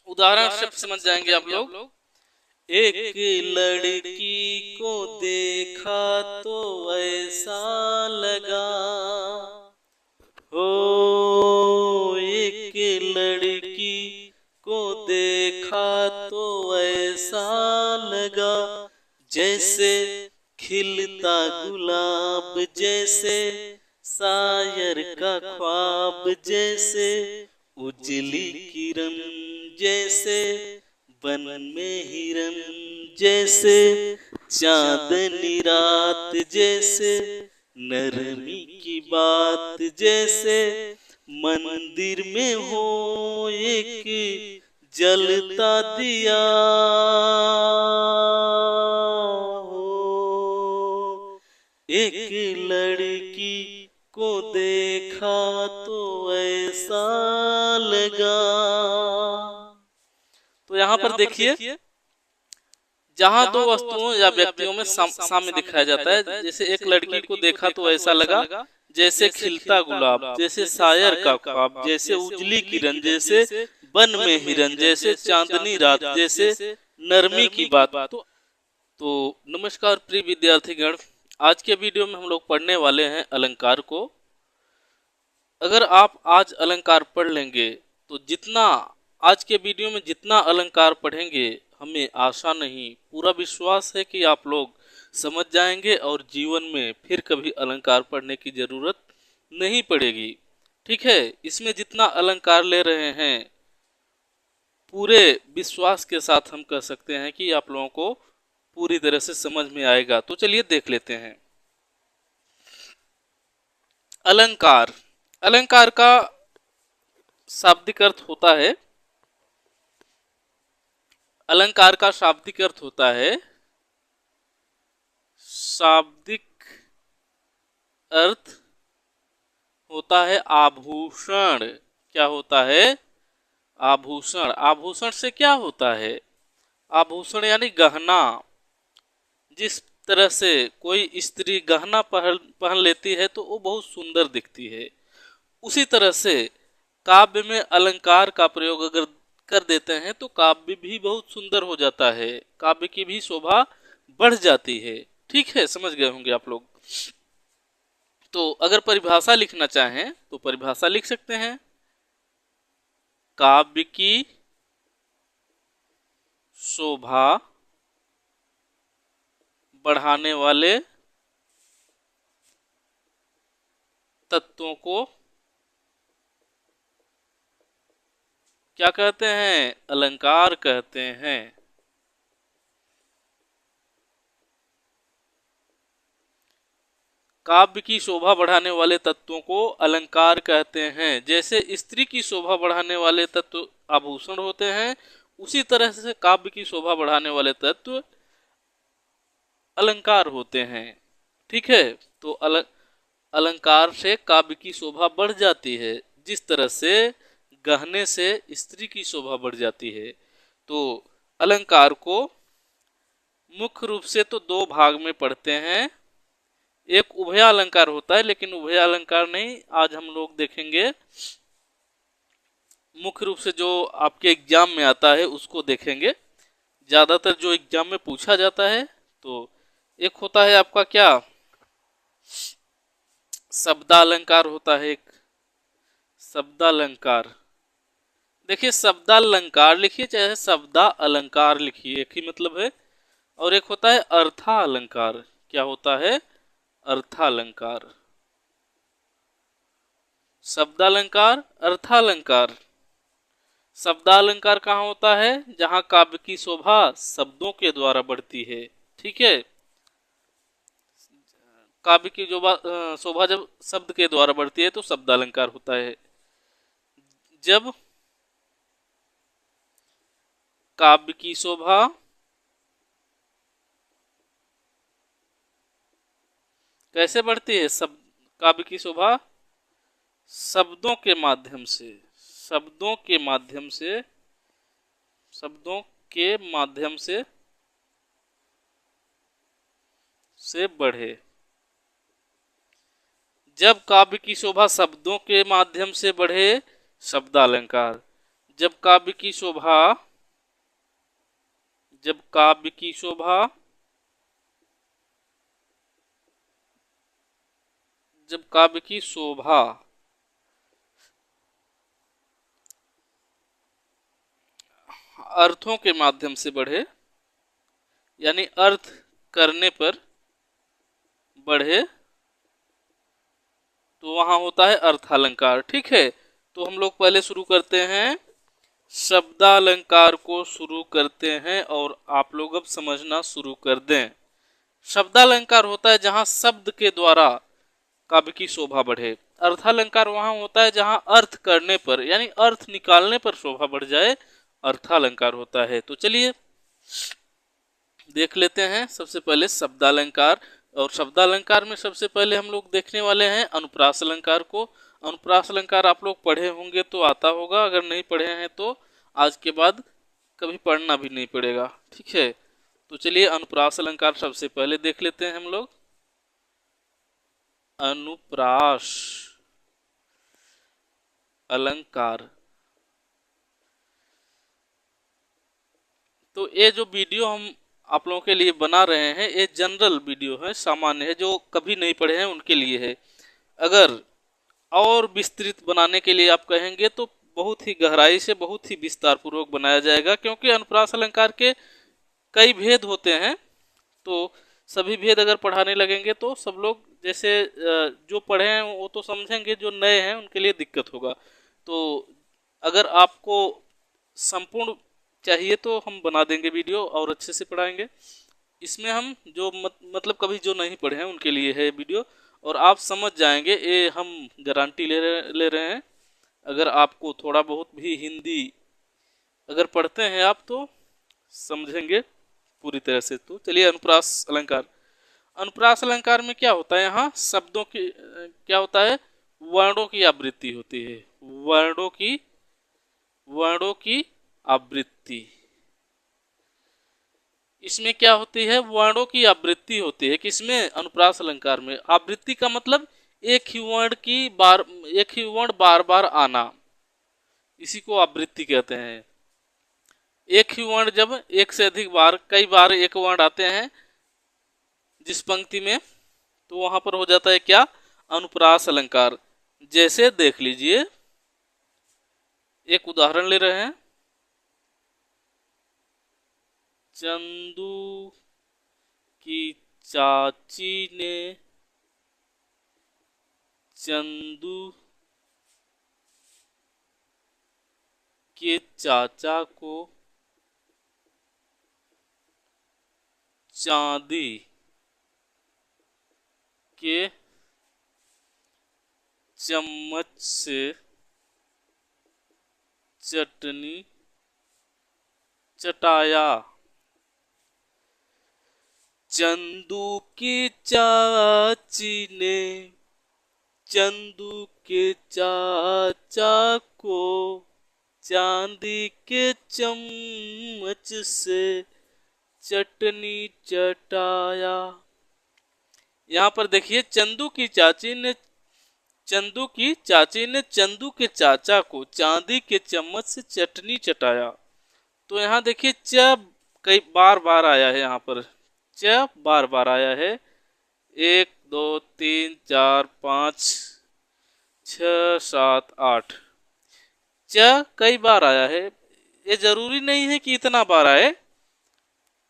उदाहरण से समझ जाएंगे आप लोग। एक लड़की को देखा तो ऐसा लगा हो, एक लड़की को देखा तो ऐसा लगा, जैसे खिलता गुलाब, जैसे शायर का ख्वाब, जैसे उजली किरण, जैसे बन में हिरन, जैसे चांदनी रात, जैसे नरमी की बात, जैसे मंदिर में हो एक जलता दिया हो। एक लड़की को देखा तो ऐसा लगा। तो यहाँ पर देखिए, जहां दो वस्तुओं या व्यक्तियों में साम्य दिखाया जाता है, जैसे एक लड़की को देखा तो ऐसा लगा, जैसे खिलता गुलाब, जैसे शायर का ख्वाब, जैसे उजली किरण, जैसे वन में हिरन, जैसे चांदनी रात, जैसे नरमी की बात। तो नमस्कार प्रिय विद्यार्थीगण, आज के वीडियो में हम लोग पढ़ने वाले हैं अलंकार को। अगर आप आज अलंकार पढ़ लेंगे तो जितना आज के वीडियो में जितना अलंकार पढ़ेंगे, हमें आशा नहीं पूरा विश्वास है कि आप लोग समझ जाएंगे और जीवन में फिर कभी अलंकार पढ़ने की जरूरत नहीं पड़ेगी। ठीक है, इसमें जितना अलंकार ले रहे हैं पूरे विश्वास के साथ हम कह सकते हैं कि आप लोगों को पूरी तरह से समझ में आएगा। तो चलिए देख लेते हैं। अलंकार, अलंकार का शाब्दिक अर्थ होता है, अलंकार का शाब्दिक अर्थ होता है, शाब्दिक अर्थ होता है आभूषण। क्या होता है? आभूषण। आभूषण से क्या होता है? आभूषण यानी गहना। जिस तरह से कोई स्त्री गहना पहन लेती है तो वो बहुत सुंदर दिखती है, उसी तरह से काव्य में अलंकार का प्रयोग अगर कर देते हैं तो काव्य भी बहुत सुंदर हो जाता है, काव्य की भी शोभा बढ़ जाती है। ठीक है, समझ गए होंगे आप लोग। तो अगर परिभाषा लिखना चाहें तो परिभाषा लिख सकते हैं, काव्य की शोभा बढ़ाने वाले तत्वों को क्या कहते हैं? अलंकार कहते हैं। काव्य की शोभा बढ़ाने वाले तत्वों को अलंकार कहते हैं। जैसे स्त्री की शोभा बढ़ाने वाले तत्व आभूषण होते हैं, उसी तरह से काव्य की शोभा बढ़ाने वाले तत्व अलंकार होते हैं। ठीक है, तो अलंकार से काव्य की शोभा बढ़ जाती है, जिस तरह से गहने से स्त्री की शोभा बढ़ जाती है। तो अलंकार को मुख्य रूप से तो दो भाग में पढ़ते हैं। एक उभयालंकार होता है, लेकिन उभयालंकार नहीं, आज हम लोग देखेंगे मुख्य रूप से जो आपके एग्जाम में आता है उसको देखेंगे, ज्यादातर जो एग्जाम में पूछा जाता है। तो एक होता है आपका क्या, शब्दालंकार होता है। एक शब्दालंकार, देखिए शब्दालंकार लिखिए चाहे शब्दा अलंकार लिखिए, एक ही मतलब है। और एक होता है अर्थालंकार। क्या होता है? अर्थालंकार। शब्दालंकार, अर्थालंकार। शब्दालंकार कहाँ होता है? जहां काव्य की शोभा शब्दों के द्वारा बढ़ती है। ठीक है, काव्य की शोभा जब शब्द के द्वारा बढ़ती है तो शब्दालंकार होता है। जब काव्य की शोभा कैसे बढ़ती है? काव्य की शोभा शब्दों के माध्यम से, शब्दों के माध्यम से, शब्दों के माध्यम से बढ़े। जब काव्य की शोभा शब्दों के माध्यम से बढ़े, शब्दालंकार। जब काव्य की शोभा, जब काव्य की शोभा, जब काव्य की शोभा अर्थों के माध्यम से बढ़े, यानी अर्थ करने पर बढ़े, तो वहां होता है अर्थालंकार। ठीक है, तो हम लोग पहले शुरू करते हैं, शब्दालंकार को शुरू करते हैं और आप लोग अब समझना शुरू कर दें। शब्दालंकार होता है जहां शब्द के द्वारा काव्य की शोभा बढ़े। अर्थालंकार वहां होता है जहां अर्थ करने पर, यानी अर्थ निकालने पर शोभा बढ़ जाए, अर्थालंकार होता है। तो चलिए देख लेते हैं सबसे पहले शब्दालंकार। और शब्दालंकार में सबसे पहले हम लोग देखने वाले हैं अनुप्रास अलंकार को। अनुप्रास अलंकार आप लोग पढ़े होंगे तो आता होगा, अगर नहीं पढ़े हैं तो आज के बाद कभी पढ़ना भी नहीं पड़ेगा। ठीक है, तो चलिए अनुप्रास अलंकार सबसे पहले देख लेते हैं हम लोग। अनुप्रास अलंकार, तो ये जो वीडियो हम आप लोगों के लिए बना रहे हैं ये जनरल वीडियो है, सामान्य है, जो कभी नहीं पढ़े हैं उनके लिए है। अगर और विस्तृत बनाने के लिए आप कहेंगे तो बहुत ही गहराई से, बहुत ही विस्तार पूर्वक बनाया जाएगा, क्योंकि अनुप्रास अलंकार के कई भेद होते हैं। तो सभी भेद अगर पढ़ाने लगेंगे तो सब लोग जैसे जो पढ़े हैं वो तो समझेंगे, जो नए हैं उनके लिए दिक्कत होगा। तो अगर आपको संपूर्ण चाहिए तो हम बना देंगे वीडियो और अच्छे से पढ़ाएंगे। इसमें हम जो मतलब कभी जो नहीं पढ़े हैं उनके लिए है वीडियो, और आप समझ जाएंगे, ये हम गारंटी ले रहे हैं। अगर आपको थोड़ा बहुत भी हिंदी अगर पढ़ते हैं आप तो समझेंगे पूरी तरह से। तो चलिए अनुप्रास अलंकार। अनुप्रास अलंकार में क्या होता है, यहाँ शब्दों की क्या होता है, वर्णों की आवृत्ति होती है। वर्णों की आवृत्ति, इसमें क्या होती है, वर्णों की आवृत्ति होती है। किसमें, अनुप्रास अलंकार में। आवृत्ति का मतलब एक ही वर्ण बार बार आना, इसी को आवृत्ति कहते हैं। एक ही वर्ण जब एक से अधिक बार, कई बार एक वर्ण आते हैं जिस पंक्ति में, तो वहां पर हो जाता है क्या, अनुप्रास अलंकार। जैसे देख लीजिए, एक उदाहरण ले रहे हैं, चंदू की चाची ने चंदू के चाचा को चांदी के चम्मच से चटनी चटाया। चंदू की चाची ने चंदू के चाचा को चांदी के चम्मच से चटनी चटाया। यहाँ पर देखिए, चंदू की चाची ने चंदू के चाचा को चांदी के चम्मच से चटनी चटाया। तो यहाँ देखिए च कई बार बार आया है, यहाँ पर च बार बार आया है, 1 2 3 4 5 6 7 8, च कई बार आया है। ये जरूरी नहीं है कि इतना बार आए,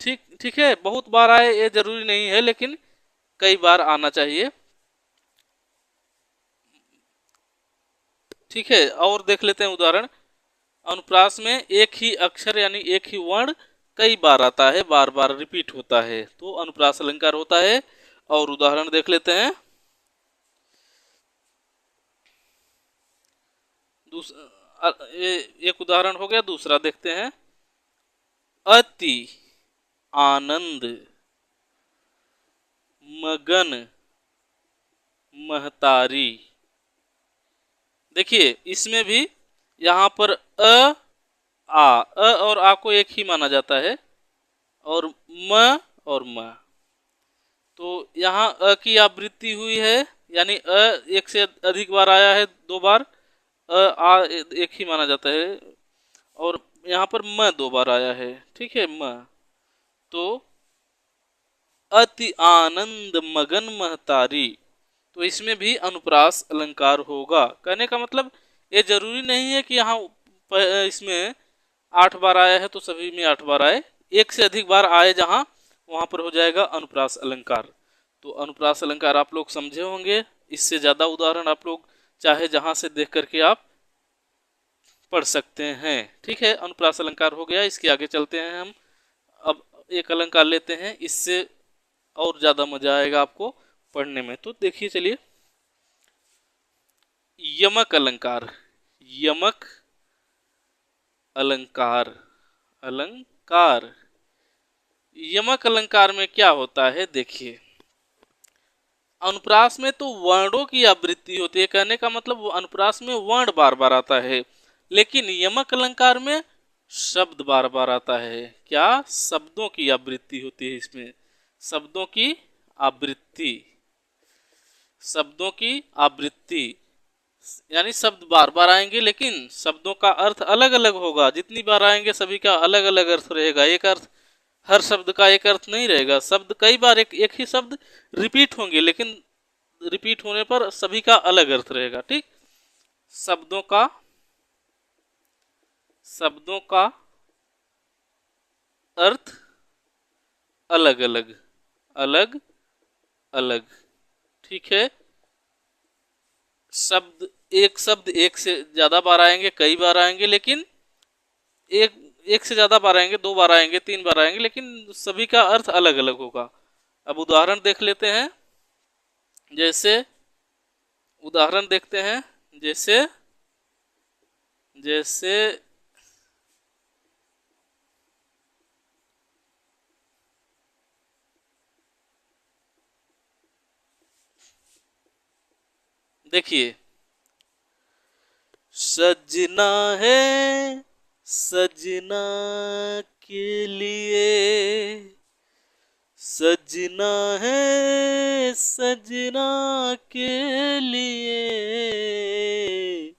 ठीक है, बहुत बार आए ये जरूरी नहीं है, लेकिन कई बार आना चाहिए। ठीक है, और देख लेते हैं उदाहरण। अनुप्रास में एक ही अक्षर यानी एक ही वर्ण कई बार आता है, बार बार रिपीट होता है, तो अनुप्रास अलंकार होता है। और उदाहरण देख लेते हैं। एक उदाहरण हो गया, दूसरा देखते हैं। अति आनंद मगन महतारी। देखिए इसमें भी यहाँ पर अ और आ को एक ही माना जाता है, और म। तो यहाँ अ की आवृत्ति हुई है, यानी अ एक से अधिक बार आया है, 2 बार, आ एक ही माना जाता है। और यहाँ पर म 2 बार आया है, ठीक है, म। तो अति आनंद मगन महतारी, तो इसमें भी अनुप्रास अलंकार होगा। कहने का मतलब ये जरूरी नहीं है कि यहाँ इसमें 8 बार आया है तो सभी में 8 बार आए, एक से अधिक बार आए जहां वहां पर हो जाएगा अनुप्रास अलंकार। तो अनुप्रास अलंकार आप लोग समझे होंगे। इससे ज्यादा उदाहरण आप लोग चाहे जहां से देख करके आप पढ़ सकते हैं, ठीक है। अनुप्रास अलंकार हो गया, इसके आगे चलते हैं हम। अब एक अलंकार लेते हैं, इससे और ज्यादा मजा आएगा आपको पढ़ने में। तो देखिए, चलिए, यमक अलंकार। यमक अलंकार, अलंकार। यमक अलंकार में क्या होता है, देखिए, अनुप्रास में तो वर्णों की आवृत्ति होती है। कहने का मतलब अनुप्रास में वर्ण बार बार आता है, लेकिन यमक अलंकार में शब्द बार बार आता है। क्या? शब्दों की आवृत्ति होती है इसमें, शब्दों की आवृत्ति, शब्दों की आवृत्ति। यानी शब्द बार बार आएंगे लेकिन शब्दों का अर्थ अलग अलग होगा। जितनी बार आएंगे सभी का अलग अलग अर्थ रहेगा। एक अर्थ, हर शब्द का एक अर्थ नहीं रहेगा। शब्द कई बार एक ही शब्द रिपीट होंगे, लेकिन रिपीट होने पर सभी का अलग अर्थ रहेगा, ठीक। शब्दों का अर्थ अलग अलग, अलग अलग, ठीक है। शब्द एक से ज्यादा बार आएंगे, कई बार आएंगे, लेकिन एक से ज्यादा बार आएंगे, 2 बार आएंगे, 3 बार आएंगे, लेकिन सभी का अर्थ अलग अलग होगा। अब उदाहरण देख लेते हैं। जैसे उदाहरण देखते हैं, जैसे जैसे देखिए, सजना है सजना के लिए, सजना है सजना के लिए,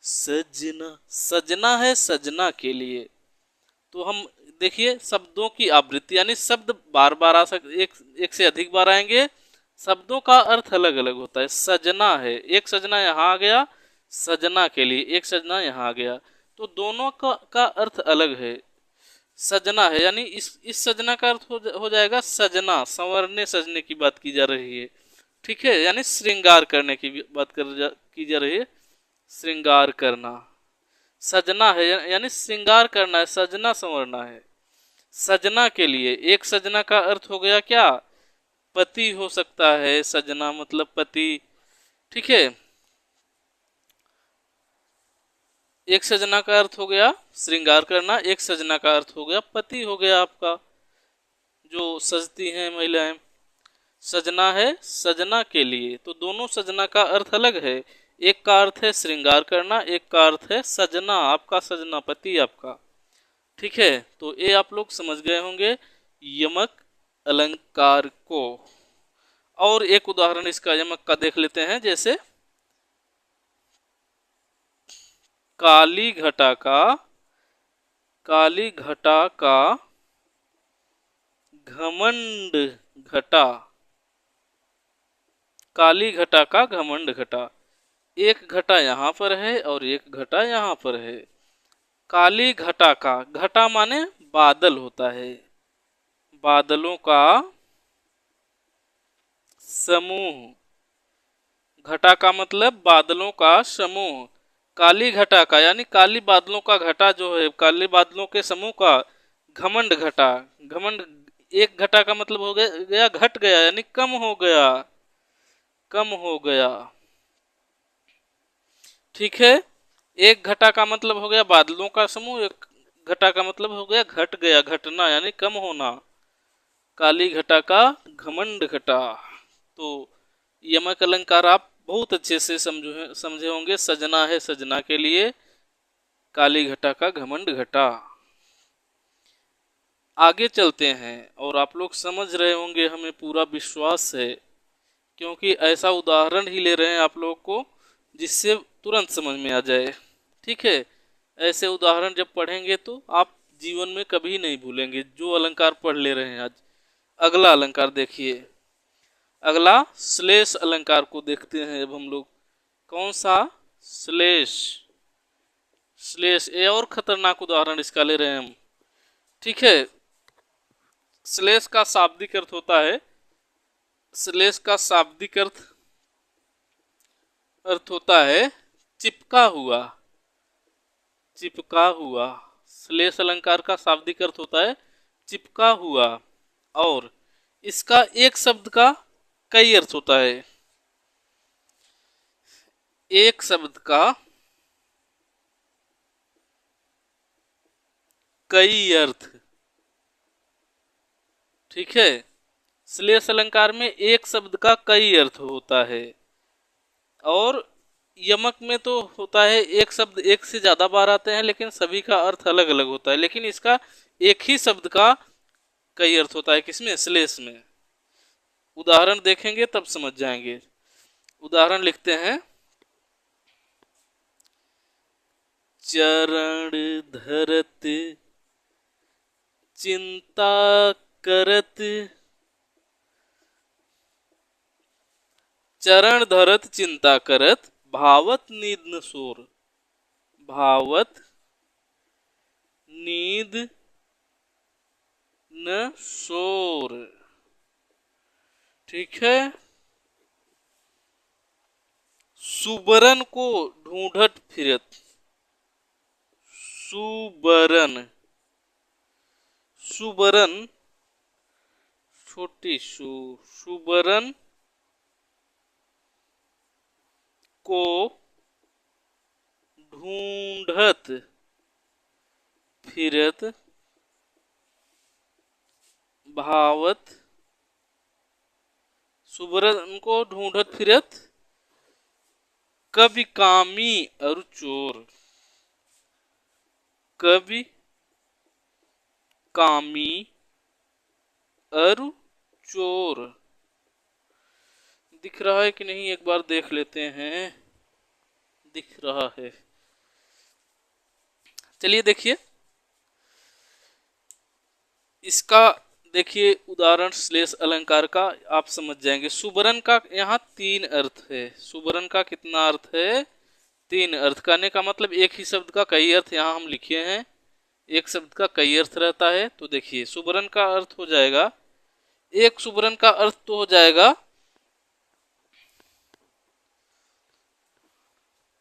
सजना, सजना है सजना के लिए। तो हम देखिए, शब्दों की आवृत्ति, यानी शब्द बार बार आ सकते, एक से अधिक बार आएंगे, शब्दों का अर्थ अलग अलग होता है। सजना है, एक सजना यहाँ आ गया, सजना के लिए एक सजना यहाँ आ गया, तो दोनों का अर्थ अलग है। सजना है यानी इस सजना का अर्थ हो जाएगा सजना, संवरने सजने की बात की जा रही है, ठीक है। यानी श्रृंगार करने की बात की जा रही है, श्रृंगार करना। सजना है यानी श्रृंगार करना है, सजना संवरना है। सजना के लिए, एक सजना का अर्थ हो गया क्या? पति हो सकता है, सजना मतलब पति, ठीक है। एक सजना का अर्थ हो गया श्रृंगार करना, एक सजना का अर्थ हो गया पति, हो गया आपका, जो सजती हैं महिलाएं। सजना है सजना के लिए, तो दोनों सजना का अर्थ अलग है। एक का अर्थ है श्रृंगार करना, एक का अर्थ है सजना, आपका सजना, पति आपका, ठीक है। तो ये आप लोग समझ गए होंगे यमक अलंकार को। और एक उदाहरण इसका यमक का देख लेते हैं। जैसे काली घटा का, काली घटा का घमंड घटा, काली घटा का घमंड घटा। एक घटा यहाँ पर है और एक घटा यहाँ पर है। काली घटा का, घटा माने बादल होता है, बादलों का समूह, घटा का मतलब बादलों का समूह। काली घटा का यानी काली बादलों का घटा जो है, काले बादलों के समूह का घमंड घटा। घमंड, एक घटा का मतलब हो गया घट गया, यानी कम हो गया, कम हो गया, ठीक है। एक घटा का मतलब हो गया बादलों का समूह, एक घटा का मतलब हो गया घट गया, घटना यानी कम होना। काली घटा का घमंड घटा। तो यमक अलंकार आप बहुत अच्छे से समझे होंगे। सजना है सजना के लिए, काली घटा का घमंड घटा। आगे चलते हैं और आप लोग समझ रहे होंगे, हमें पूरा विश्वास है, क्योंकि ऐसा उदाहरण ही ले रहे हैं आप लोग को जिससे तुरंत समझ में आ जाए, ठीक है। ऐसे उदाहरण जब पढ़ेंगे तो आप जीवन में कभी नहीं भूलेंगे जो अलंकार पढ़ ले रहे हैं आज। अगला अलंकार देखिए, अगला श्लेष अलंकार को देखते हैं अब हम लोग। कौन सा? श्लेष। श्लेष, ये और खतरनाक उदाहरण इसका ले रहे हैं हम। ठीक है, श्लेष का शाब्दिक अर्थ होता है, श्लेष का शाब्दिक अर्थ होता है चिपका हुआ। चिपका हुआ। श्लेष अलंकार का शाब्दिक अर्थ होता है चिपका हुआ, और इसका एक शब्द का कई अर्थ होता है। एक शब्द का कई अर्थ। ठीक है, श्लेष अलंकार में एक शब्द का कई अर्थ होता है, और यमक में तो होता है एक शब्द एक से ज्यादा बार आते हैं, लेकिन सभी का अर्थ अलग अलग होता है। लेकिन इसका एक ही शब्द का कई अर्थ होता है। किसमें? श्लेष में। उदाहरण देखेंगे तब समझ जाएंगे। उदाहरण लिखते हैं, चरण धरत चिंता करत। चरण धरत चिंता करत, भावत नींद न सोर। भावत नींद न सोर। ठीक है, सुबरन को ढूंढत फिरत। सुबरन। सुबरन छोटी सु। सुबरन को ढूंढत फिरत, भावत। सुबरन को ढूंढत फिरत, कभी कामी और चोर। कभी कामी और चोर। दिख रहा है कि नहीं, एक बार देख लेते हैं। दिख रहा है। चलिए देखिए, इसका देखिए उदाहरण श्लेष अलंकार का आप समझ जाएंगे। सुबरन का यहाँ तीन अर्थ है। सुबरन का कितना अर्थ है? तीन अर्थ। कहने का मतलब एक ही शब्द का कई अर्थ यहाँ हम लिखे हैं। एक शब्द का कई अर्थ रहता है। तो देखिए, सुबरन का अर्थ हो जाएगा, एक सुबरन का अर्थ तो हो जाएगा,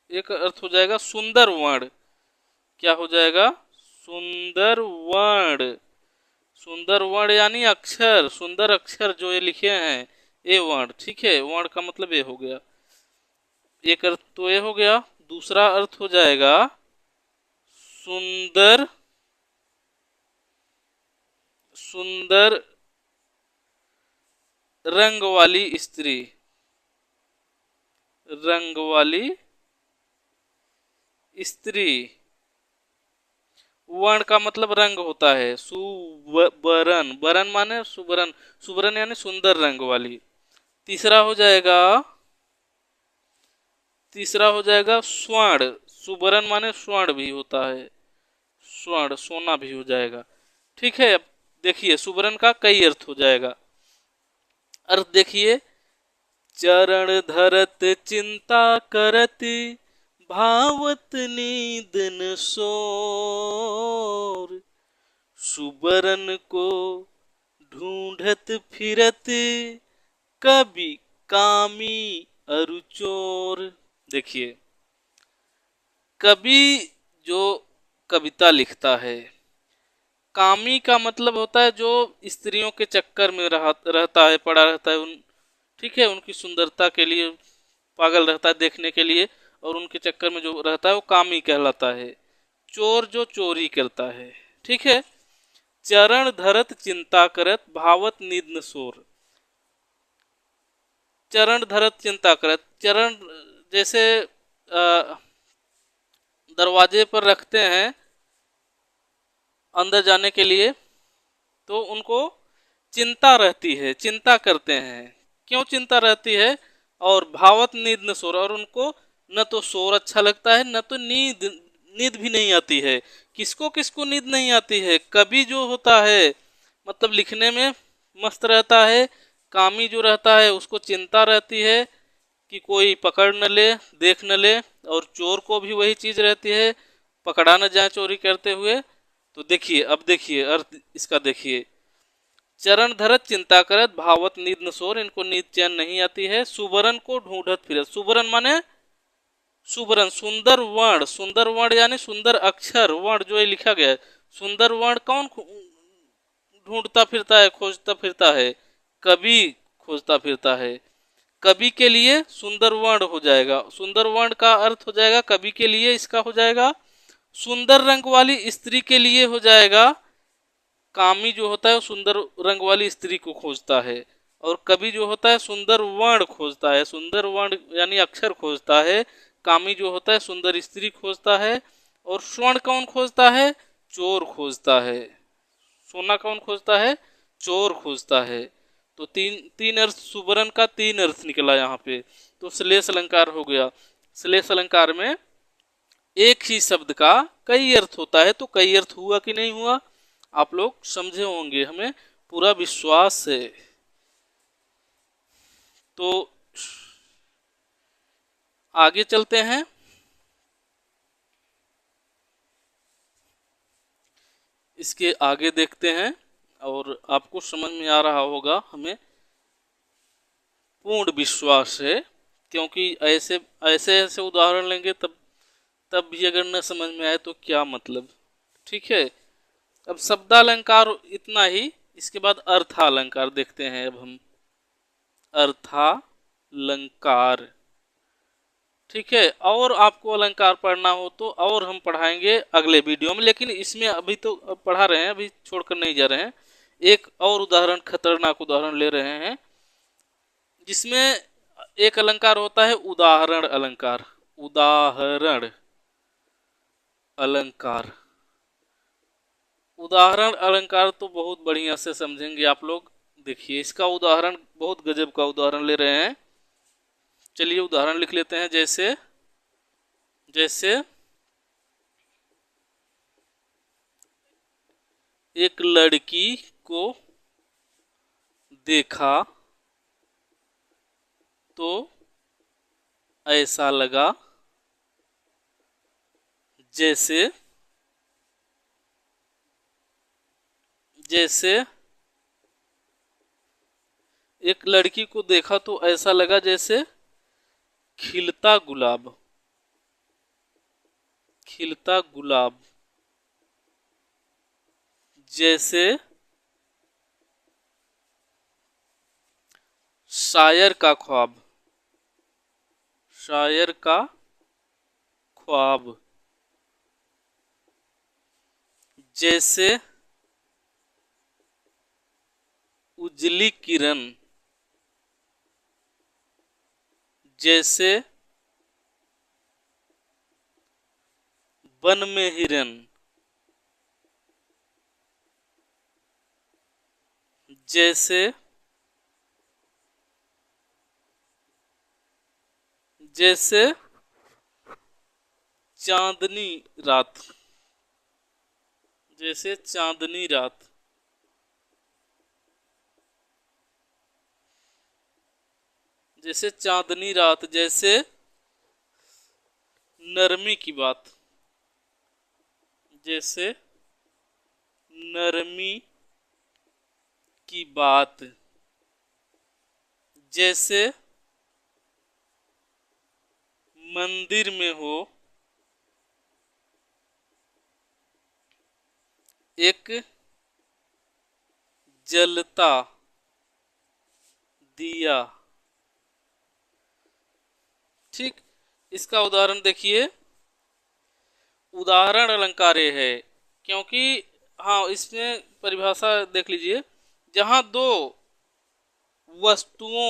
एक अर्थ हो जाएगा सुंदर वर्ण। क्या हो जाएगा? सुंदर वर्ण। सुंदर वर्ण यानी अक्षर, सुंदर अक्षर जो ये लिखे हैं, ये वर्ण। ठीक है, वर्ण का मतलब ये हो गया। एक अर्थ तो ये हो गया। दूसरा अर्थ हो जाएगा सुंदर, सुंदर रंग वाली स्त्री। रंग वाली स्त्री। वर्ण का मतलब रंग होता है। सुबरन, बरन माने सुबरन, सुबरन यानी सुंदर रंग वाली। तीसरा हो जाएगा, तीसरा हो जाएगा स्वर्ण। सुबरन माने स्वर्ण भी होता है, स्वर्ण सोना भी हो जाएगा। ठीक है, अब देखिए सुबरन का कई अर्थ हो जाएगा। अर्थ देखिए, चरण धरत चिंता करत, भावत नींद न सोर। सुबरन को ढूंढत फिरत, कभी कामी और चोर। देखिए, कवि जो कविता लिखता है, कामी का मतलब होता है जो स्त्रियों के चक्कर में रहता है, पड़ा रहता है उन, ठीक है, उनकी सुंदरता के लिए पागल रहता है देखने के लिए, और उनके चक्कर में जो रहता है वो कामी कहलाता है। चोर जो चोरी करता है। ठीक है, चरण धरत चिंता करत, भावत नींद न सोर। चरण धरत चिंता करत, चरण जैसे दरवाजे पर रखते हैं अंदर जाने के लिए, तो उनको चिंता रहती है, चिंता करते हैं। क्यों चिंता रहती है? और भावत नींद न सोर, और उनको न तो शोर अच्छा लगता है, न तो नींद नींद भी नहीं आती है। किसको किसको नींद नहीं आती है? कवि जो होता है मतलब लिखने में मस्त रहता है, कामी जो रहता है उसको चिंता रहती है कि कोई पकड़ न ले, देख न ले, और चोर को भी वही चीज रहती है, पकड़ा न जाए चोरी करते हुए। तो देखिए, अब देखिए अर्थ इसका देखिए, चरण धरत चिंता करत भावत नींद न सोर, इनको नींद चैन नहीं आती है। सुबरन को ढूंढत फिरत, सुबरन माने सुबरन सुंदर वर्ण, सुंदर वर्ण यानी सुंदर अक्षर वर्ण जो ये लिखा गया है, सुंदर वर्ण कौन ढूंढता फिरता है, खोजता फिरता है? कवि खोजता फिरता है। कवि के लिए सुंदर वर्ण हो जाएगा, सुंदर वर्ण का अर्थ हो जाएगा कवि के लिए इसका हो जाएगा सुंदर रंग वाली स्त्री के लिए हो जाएगा। कामी जो होता है वो सुंदर रंग वाली स्त्री को खोजता है, और कवि जो होता है सुंदर वर्ण खोजता है, सुंदर वर्ण यानी अक्षर खोजता है। कामी जो होता है सुंदर स्त्री खोजता है। और स्वर्ण कौन खोजता है? चोर खोजता है। सोना कौन खोजता है? चोर खोजता है। तो तीन तीन अर्थ, सुबरन का तीन अर्थ निकला यहाँ पे। तो श्लेष अलंकार हो गया। श्लेष अलंकार में एक ही शब्द का कई अर्थ होता है, तो कई अर्थ हुआ कि नहीं हुआ आप लोग समझे होंगे, हमें पूरा विश्वास है। तो आगे चलते हैं। इसके आगे देखते हैं और आपको समझ में आ रहा होगा, हमें पूर्ण विश्वास है, क्योंकि ऐसे ऐसे ऐसे उदाहरण लेंगे तब भी अगर न समझ में आए तो क्या मतलब। ठीक है, अब शब्दालंकार इतना ही, इसके बाद अर्थालंकार देखते हैं। अब हम अर्थालंकार, ठीक है, और आपको अलंकार पढ़ना हो तो और हम पढ़ाएंगे अगले वीडियो में, लेकिन इसमें अभी तो पढ़ा रहे हैं, अभी छोड़कर नहीं जा रहे हैं। एक और उदाहरण, खतरनाक उदाहरण ले रहे हैं, जिसमें एक अलंकार होता है उदाहरण अलंकार। उदाहरण अलंकार, उदाहरण अलंकार तो बहुत बढ़िया से समझेंगे आप लोग। देखिए इसका उदाहरण, बहुत गजब का उदाहरण ले रहे हैं। चलिए उदाहरण लिख लेते हैं। जैसे जैसे एक लड़की को देखा तो ऐसा लगा जैसे जैसे एक लड़की को देखा तो ऐसा लगा जैसे खिलता गुलाब, खिलता गुलाब। जैसे शायर का ख्वाब, शायर का ख्वाब। जैसे उजली किरण, जैसे वन में हिरन। जैसे जैसे चांदनी रात, जैसे चांदनी रात। जैसे चांदनी रात, जैसे नरमी की बात, जैसे नरमी की बात। जैसे मंदिर में हो एक जलता दिया। ठीक, इसका उदाहरण देखिए। उदाहरण अलंकार है क्योंकि, हाँ इसमें परिभाषा देख लीजिए, जहां दो वस्तुओं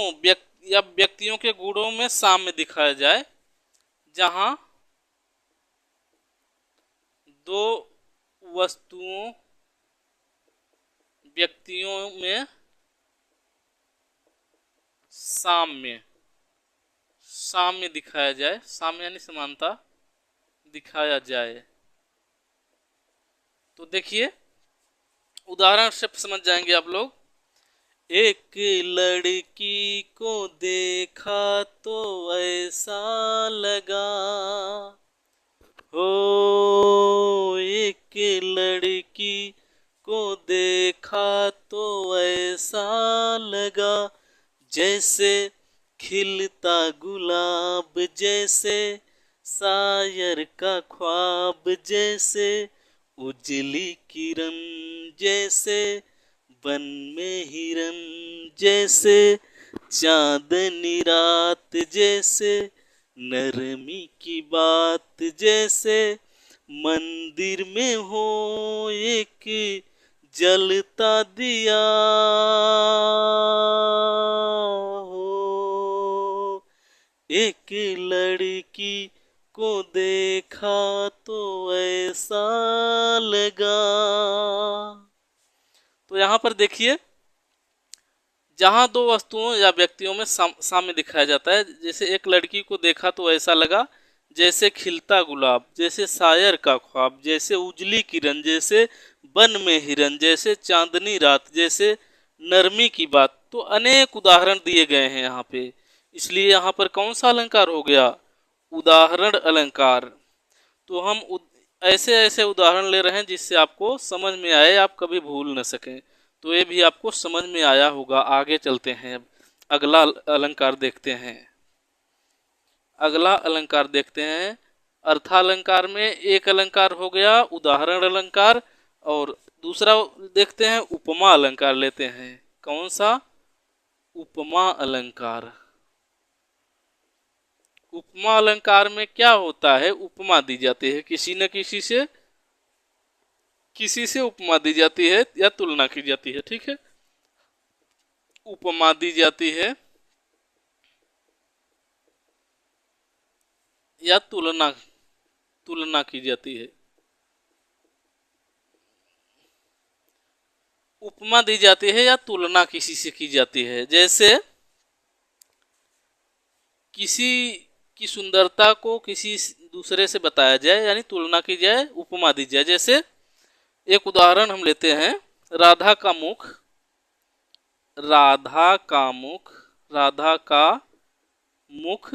या व्यक्तियों के गुणों में साम्य दिखाया जाए, जहां दो वस्तुओं व्यक्तियों में साम्य, साम्य दिखाया जाए, साम्य यानी समानता दिखाया जाए। तो देखिए उदाहरण से समझ जाएंगे आप लोग। एक लड़की को देखा तो ऐसा लगा, हो एक लड़की को देखा तो ऐसा लगा, जैसे खिलता गुलाब, जैसे शायर का ख्वाब, जैसे उजली किरण, जैसे बन में हिरन, जैसे चांदनी रात, जैसे नरमी की बात, जैसे मंदिर में हो एक जलता दिया हो। एक लड़की को देखा तो ऐसा लगा। तो यहाँ पर देखिए जहाँ दो वस्तुओं या व्यक्तियों में साम्य दिखाया जाता है, जैसे एक लड़की को देखा तो ऐसा लगा, जैसे खिलता गुलाब, जैसे शायर का ख्वाब, जैसे उजली किरण, जैसे बन में हिरन, जैसे चांदनी रात, जैसे नरमी की बात। तो अनेक उदाहरण दिए गए हैं यहाँ पे, इसलिए यहाँ पर कौन सा अलंकार हो गया? उदाहरण अलंकार। तो हम ऐसे ऐसे उदाहरण ले रहे हैं जिससे आपको समझ में आए, आप कभी भूल न सकें। तो ये भी आपको समझ में आया होगा। आगे चलते हैं, अब अगला अलंकार देखते हैं। अगला अलंकार देखते हैं। अर्थालंकार में एक अलंकार हो गया उदाहरण अलंकार, और दूसरा देखते हैं उपमा अलंकार लेते हैं। कौन सा? उपमा अलंकार। उपमा अलंकार में क्या होता है? उपमा दी जाती है, किसी न किसी से उपमा दी जाती है या तुलना की जाती है। ठीक है, उपमा दी जाती है या तुलना की जाती है। उपमा दी जाती है या तुलना किसी से की जाती है। जैसे किसी की सुंदरता को किसी दूसरे से बताया जाए, यानी तुलना की जाए, उपमा दी जाए। जैसे एक उदाहरण हम लेते हैं, राधा का मुख, राधा का मुख, राधा का मुख,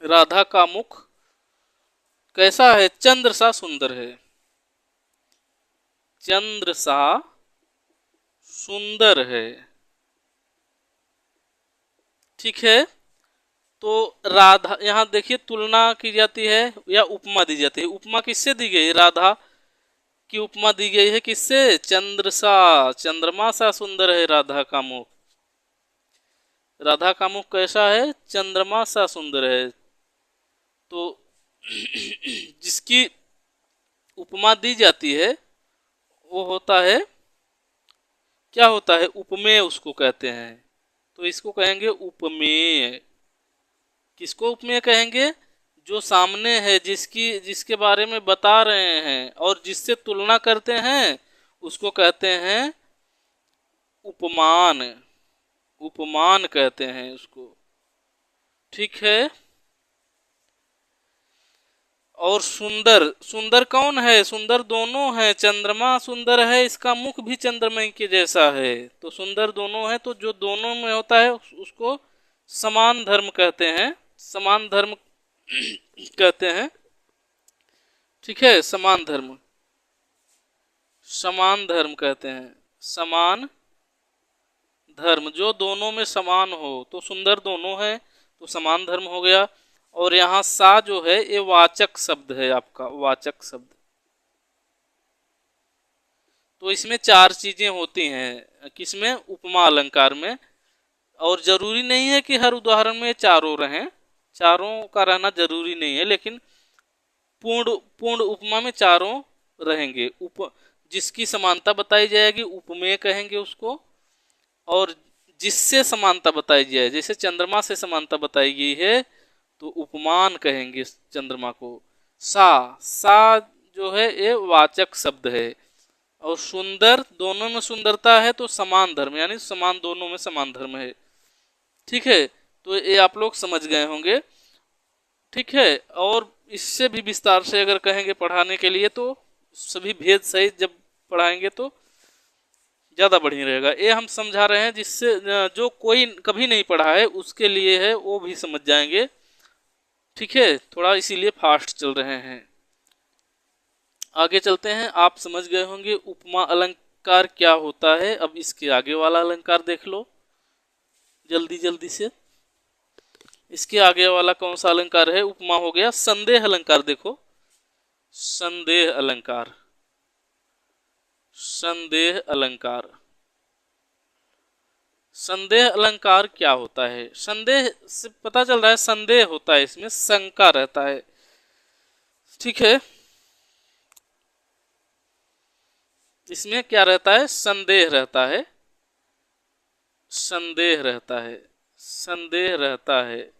राधा का मुख कैसा है? चंद्र सा सुंदर है, चंद्र सा सुंदर है। ठीक है, तो राधा, यहाँ देखिए तुलना की जाती है या उपमा दी जाती है। उपमा किससे दी गई? राधा की उपमा दी गई है किससे? चंद्र सा, चंद्रमा सा सुंदर है राधा का मुख। राधा का मुख कैसा है? चंद्रमा सा सुंदर है। तो जिसकी उपमा दी जाती है वो होता है, क्या होता है? उपमेय उसको कहते हैं। तो इसको कहेंगे उपमेय। किसको उपमेय कहेंगे? जो सामने है, जिसके बारे में बता रहे हैं और जिससे तुलना करते हैं, उसको कहते हैं उपमान। उपमान कहते हैं उसको। ठीक है, और सुंदर, सुंदर कौन है? सुंदर दोनों है। चंद्रमा सुंदर है, इसका मुख भी चंद्रमा के जैसा है। तो सुंदर दोनों है, तो जो दोनों में होता है उसको समान धर्म कहते हैं। समान धर्म कहते हैं। ठीक है, समान धर्म, समान धर्म कहते हैं। समान धर्म, जो दोनों में समान हो। तो सुंदर दोनों है तो समान धर्म हो गया। और यहाँ सा जो है ये वाचक शब्द है, आपका वाचक शब्द। तो इसमें चार चीजें होती हैं, किसमें? उपमा अलंकार में। और जरूरी नहीं है कि हर उदाहरण में चारों रहें, चारों का रहना जरूरी नहीं है, लेकिन पूर्ण उपमा में चारों रहेंगे। जिसकी समानता बताई जाएगी उपमेय कहेंगे उसको। और जिससे समानता बताई जाए, जैसे चंद्रमा से समानता बताई गई है तो उपमान कहेंगे चंद्रमा को। सा जो है ये वाचक शब्द है। और सुंदर, दोनों में सुंदरता है तो समान धर्म, यानी समान, दोनों में समान धर्म है। ठीक है, तो ये आप लोग समझ गए होंगे। ठीक है, और इससे भी विस्तार से अगर कहेंगे पढ़ाने के लिए तो सभी भेद सहित जब पढ़ाएंगे तो ज़्यादा बढ़िया रहेगा। ये हम समझा रहे हैं जिससे जो कोई कभी नहीं पढ़ा है उसके लिए है, वो भी समझ जाएंगे। ठीक है, थोड़ा इसीलिए फास्ट चल रहे हैं। आगे चलते हैं। आप समझ गए होंगे उपमा अलंकार क्या होता है। अब इसके आगे वाला अलंकार देख लो जल्दी जल्दी से। इसके आगे वाला कौन सा अलंकार है? उपमा हो गया। संदेह अलंकार देखो, संदेह अलंकार, संदेह अलंकार। संदेह अलंकार क्या होता है? संदेह से पता चल रहा है संदेह होता है, इसमें शंका रहता है। ठीक है, इसमें क्या रहता है? संदेह रहता है, संदेह रहता है, संदेह रहता है।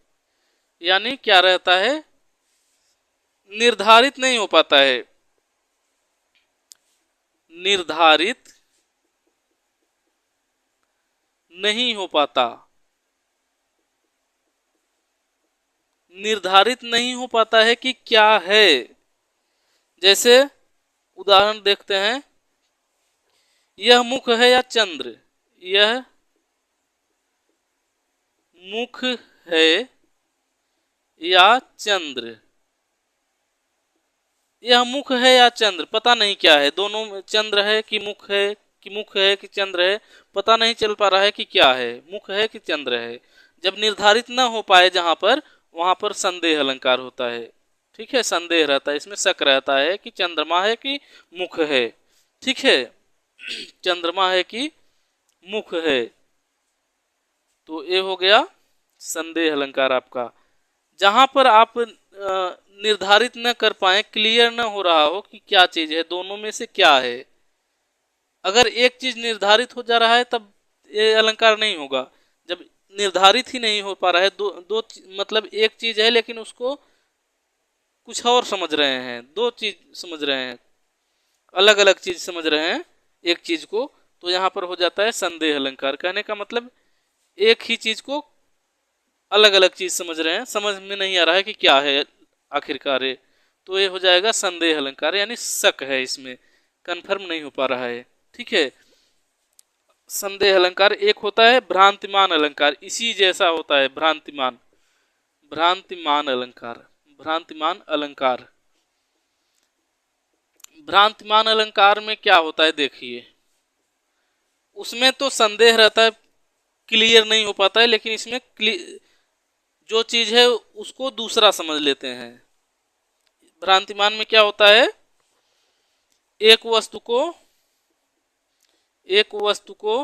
यानी क्या रहता है? निर्धारित नहीं हो पाता है, निर्धारित नहीं हो पाता, निर्धारित नहीं हो पाता है कि क्या है। जैसे उदाहरण देखते हैं, यह मुख है या चंद्र? यह मुख है या चंद्र? यह मुख है या चंद्र, पता नहीं क्या है। दोनों में चंद्र है कि मुख है, कि मुख है कि चंद्र है, पता नहीं चल पा रहा है कि क्या है, मुख है कि चंद्र है। जब निर्धारित ना हो पाए जहां पर, वहां पर संदेह अलंकार होता है। ठीक है, संदेह रहता है, इसमें शक रहता है कि चंद्रमा है कि मुख है। ठीक है, चंद्रमा है कि मुख है। तो ये हो गया संदेह अलंकार आपका। जहां पर आप निर्धारित न कर पाए, क्लियर न हो रहा हो कि क्या चीज है, दोनों में से क्या है। अगर एक चीज निर्धारित हो जा रहा है तब ये अलंकार नहीं होगा। जब निर्धारित ही नहीं हो पा रहा है, दो मतलब एक चीज है लेकिन उसको कुछ और समझ रहे हैं, दो चीज समझ रहे हैं, अलग अलग चीज समझ रहे हैं एक चीज को, तो यहाँ पर हो जाता है संदेह अलंकार। कहने का मतलब एक ही चीज को अलग अलग चीज समझ रहे हैं, समझ में नहीं आ रहा है कि क्या है आखिरकार है, तो ये हो जाएगा संदेह अलंकार। यानी शक है, इसमें कंफर्म नहीं हो पा रहा है। ठीक है, संदेह अलंकार। एक होता है भ्रांतिमान अलंकार, इसी जैसा होता है भ्रांतिमान, भ्रांतिमान अलंकार, भ्रांतिमान अलंकार। भ्रांतिमान अलंकार में क्या होता है देखिए, उसमें तो संदेह रहता है, क्लियर नहीं हो पाता है, लेकिन इसमें जो चीज है उसको दूसरा समझ लेते हैं। भ्रांतिमान में क्या होता है? एक वस्तु को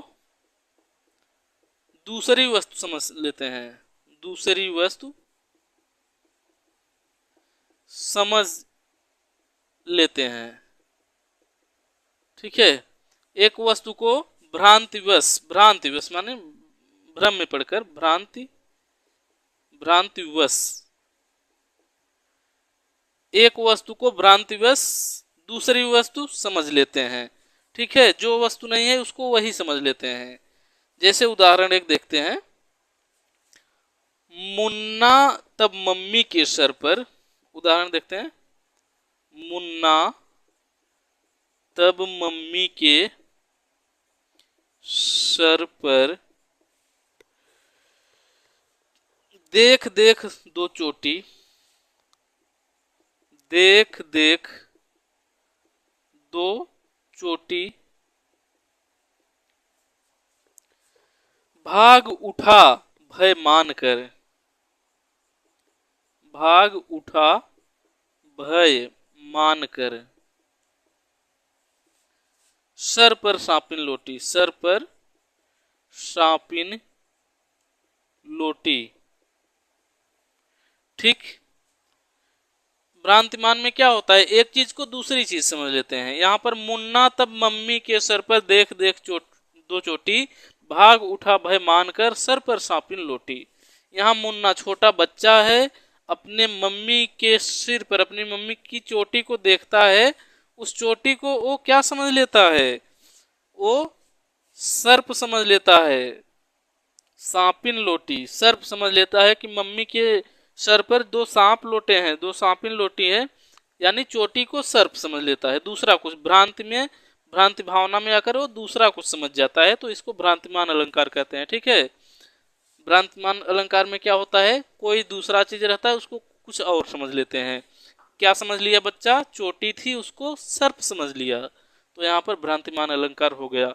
दूसरी वस्तु समझ लेते हैं, दूसरी वस्तु समझ लेते हैं। ठीक है, एक वस्तु को भ्रांतिवश, भ्रांतिवश माने भ्रम में पड़कर, भ्रांतिवश, एक वस्तु को भ्रांतिवश दूसरी वस्तु समझ लेते हैं। ठीक है, जो वस्तु नहीं है उसको वही समझ लेते हैं। जैसे उदाहरण एक देखते हैं, मुन्ना तब मम्मी के सर पर, उदाहरण देखते हैं, मुन्ना तब मम्मी के सर पर देख देख दो चोटी, देख देख दो चोटी, भाग उठा भय मान कर, भाग उठा भय मान कर, सर पर सापिन लोटी, सर पर सापिन लोटी। ठीक, भ्रांतिमान में क्या होता है? एक चीज को दूसरी चीज समझ लेते हैं। यहाँ पर मुन्ना तब मम्मी के सर पर देख देख दो चोटी, भाग उठा भय मानकर सर पर सापिन लोटी। यहाँ मुन्ना छोटा बच्चा है, अपने मम्मी के सिर पर, अपनी मम्मी की चोटी को देखता है। उस चोटी को वो क्या समझ लेता है? वो सर्प समझ लेता है, सांपिन लोटी, सर्प समझ लेता है कि मम्मी के सर पर दो सांप लोटे हैं, दो सांपिन लोटी है। यानी चोटी को सर्प समझ लेता है, दूसरा कुछ भ्रांति भावना में आकर वो दूसरा कुछ समझ जाता है, तो इसको भ्रांतिमान अलंकार कहते हैं। ठीक है, भ्रांतिमान अलंकार में क्या होता है, कोई दूसरा चीज रहता है उसको कुछ और समझ लेते हैं। क्या समझ लिया बच्चा, चोटी थी उसको सर्प समझ लिया, तो यहाँ पर भ्रांतिमान अलंकार हो गया।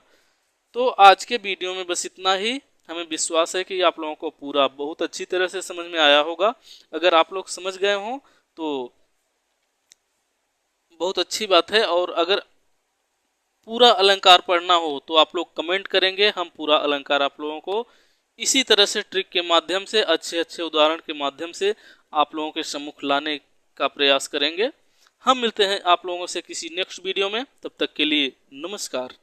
तो आज के वीडियो में बस इतना ही। हमें विश्वास है कि आप लोगों को पूरा बहुत अच्छी तरह से समझ में आया होगा। अगर आप लोग समझ गए हों तो बहुत अच्छी बात है, और अगर पूरा अलंकार पढ़ना हो तो आप लोग कमेंट करेंगे, हम पूरा अलंकार आप लोगों को इसी तरह से ट्रिक के माध्यम से, अच्छे अच्छे उदाहरण के माध्यम से आप लोगों के सम्मुख लाने का प्रयास करेंगे। हम मिलते हैं आप लोगों से किसी नेक्स्ट वीडियो में, तब तक के लिए नमस्कार।